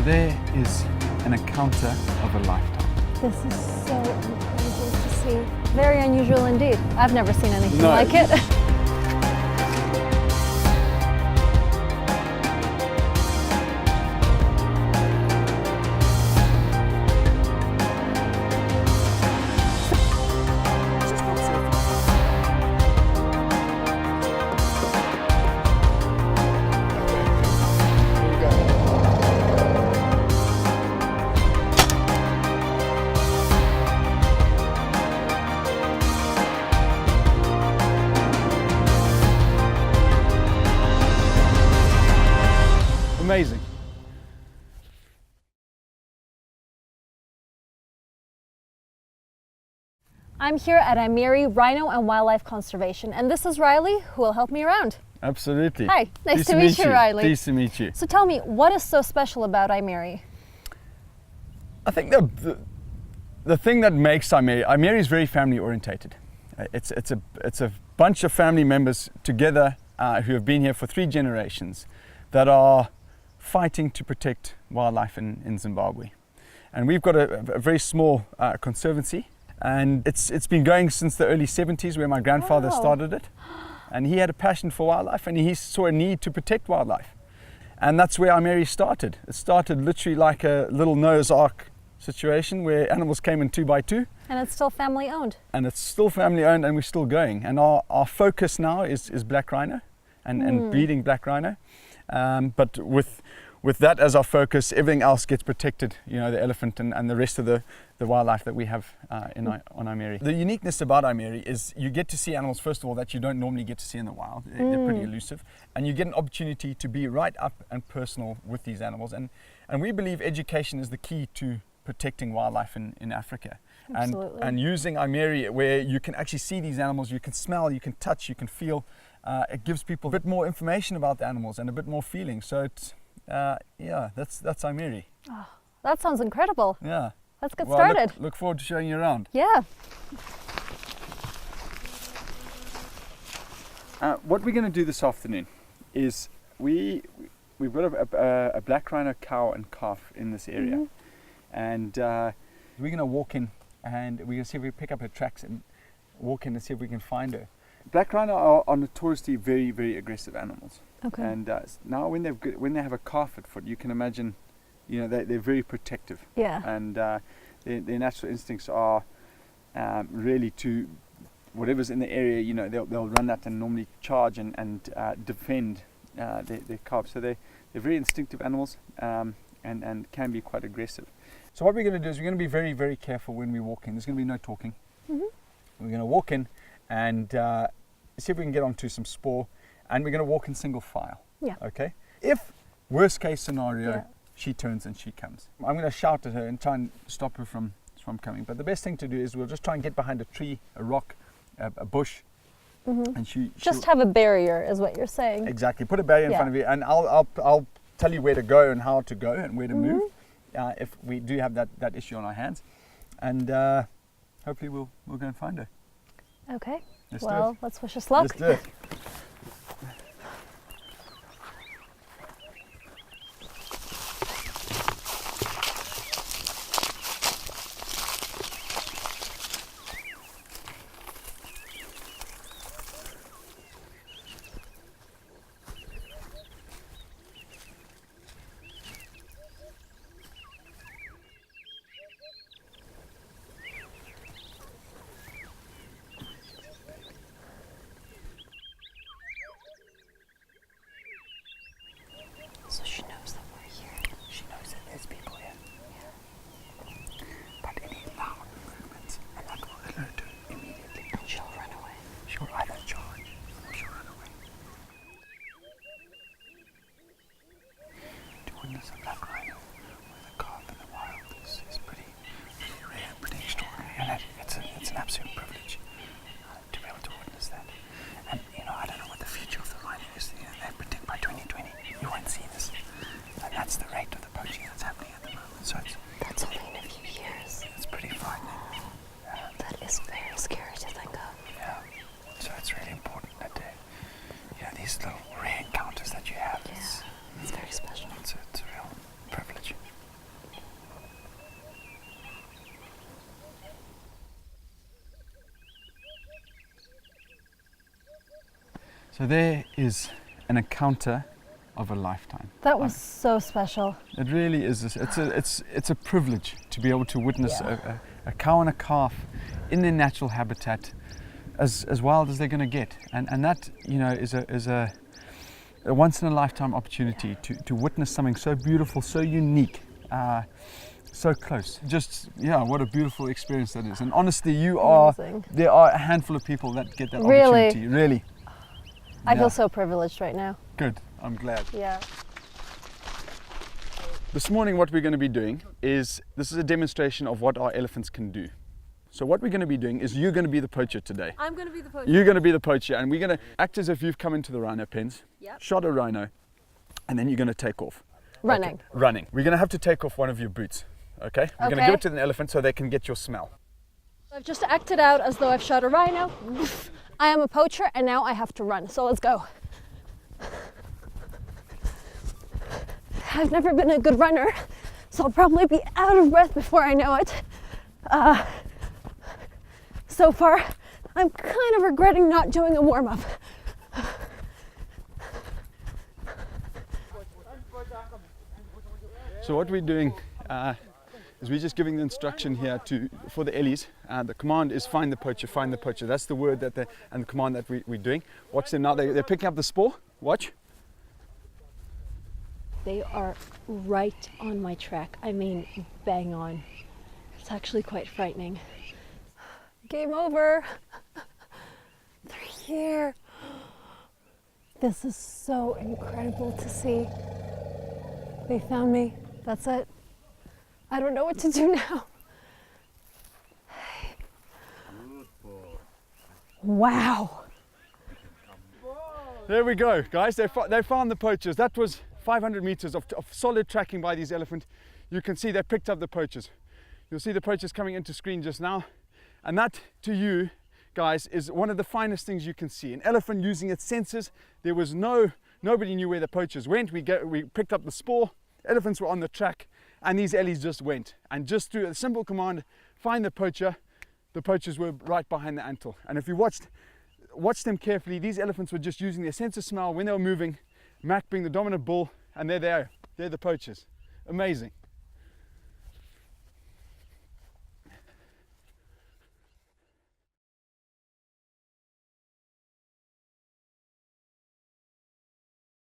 There is an encounter of a lifetime. This is so incredible to see. Very unusual indeed. I've never seen anything like it. Amazing. I'm here at Imire Rhino and Wildlife Conservation, and this is Riley, who will help me around. Absolutely. Hi, nice to meet you, Riley. Pleased to meet you. So tell me, what is so special about Imire? I think the thing that makes Imire is very family orientated. It's a bunch of family members together who have been here for 3 generations that are fighting to protect wildlife in Zimbabwe. And we've got a very small conservancy, and it's been going since the early 70s, where my grandfather started it. And he had a passion for wildlife, and he saw a need to protect wildlife. And that's where Imire started. It started literally like a little Noah's Ark situation where animals came in 2 by 2. And it's still family owned. And it's still family owned, and we're still going. And our focus now is black rhino and breeding black rhino. But with that as our focus, everything else gets protected, you know, the elephant and the rest of the wildlife that we have on Imire. The uniqueness about Imire is you get to see animals, first of all, that you don't normally get to see in the wild. They're pretty elusive. And you get an opportunity to be right up and personal with these animals. And we believe education is the key to protecting wildlife in Africa. And using Imire, where you can actually see these animals, you can smell, you can touch, you can feel. It gives people a bit more information about the animals and a bit more feeling. So it's, yeah, that's Imire. Oh, that sounds incredible. Yeah. Let's get started. Look forward to showing you around. Yeah. What we're going to do this afternoon is we've got a black rhino cow and calf in this area. And we're going to walk in, and we're going to see if we pick up her tracks and walk in and see if we can find her. Black rhino are notoriously very, very aggressive animals. Okay. And now when they have a calf at foot, you can imagine, you know, they're very protective. Yeah. And their natural instincts are really to whatever's in the area. You know, they'll run that and normally charge and defend their calves. So they're very instinctive animals and can be quite aggressive. So what we're going to do is we're going to be very, very careful when we walk in. There's going to be no talking. We're going to walk in and see if we can get onto some spoor, and we're going to walk in single file. Yeah. Okay. If worst case scenario, she turns and she comes, I'm going to shout at her and try and stop her from coming. But the best thing to do is we'll just try and get behind a tree, a rock, a bush, and she'll just have a barrier, is what you're saying. Exactly. Put a barrier in front of you, and I'll tell you where to go and how to go and where to move. If we do have that issue on our hands, and hopefully we'll go and find her. Okay. Well, let's wish us luck. Let's do it. So she knows that we're here. She knows that there's people here. Yeah. But any loud movements, and that will alert her immediately. And she'll run away. She'll either charge or she'll run away. To witness a black rhino with a calf in the wild is pretty rare, pretty extraordinary, and it's an absolute privilege to be able to witness that. And you know, I don't know what the future of the rhino is. You know, they predict by 2020 you won't see this, and that's the rate of the poaching that's happening at the moment. So that's only in a few years. It's pretty frightening. That is very scary to think of. Yeah. So it's really important that you know, these little rare encounters that you have. It's very special. It's real. So there is an encounter of a lifetime. That was so special. It really is. It's a privilege to be able to witness a cow and a calf in their natural habitat, as wild as they're going to get, and that, you know, is a once in a lifetime opportunity to witness something so beautiful, so unique, so close. Just, yeah, what a beautiful experience that is. And honestly, there are a handful of people that get that opportunity. Really. I feel so privileged right now. Good. I'm glad. Yeah. This morning what we're going to be doing is, this is a demonstration of what our elephants can do. So what we're going to be doing is, you're going to be the poacher today. I'm going to be the poacher. You're going to be the poacher, and we're going to act as if you've come into the rhino pens, shot a rhino, and then you're going to take off. Running. Okay. Running. We're going to have to take off one of your boots, okay? We're going to give it to the elephant so they can get your smell. I've just acted out as though I've shot a rhino. I am a poacher, and now I have to run, so let's go. I've never been a good runner, so I'll probably be out of breath before I know it. So far, I'm kind of regretting not doing a warm-up. So what we're doing is we're just giving the instruction here for the Ellies. The command is find the poacher, find the poacher. That's the word and the command that we're doing. Watch them now, they're picking up the spoor. Watch. They are right on my track. I mean, bang on. It's actually quite frightening. Game over. They're here. This is so incredible to see. They found me. That's it. I don't know what to do now. Wow. There we go, guys. They found the poachers. That was 500 meters of solid tracking by these elephants. You can see they picked up the poachers. You'll see the poachers coming into screen just now. And that, to you guys, is one of the finest things you can see. An elephant using its senses. There was nobody knew where the poachers went. We picked up the spoor. Elephants were on the track, and these Ellies just went. And just through a simple command, find the poachers were right behind the anthill. And if you watch them carefully, these elephants were just using their sense of smell when they were moving, Mac being the dominant bull, and they're there. They're the poachers. Amazing.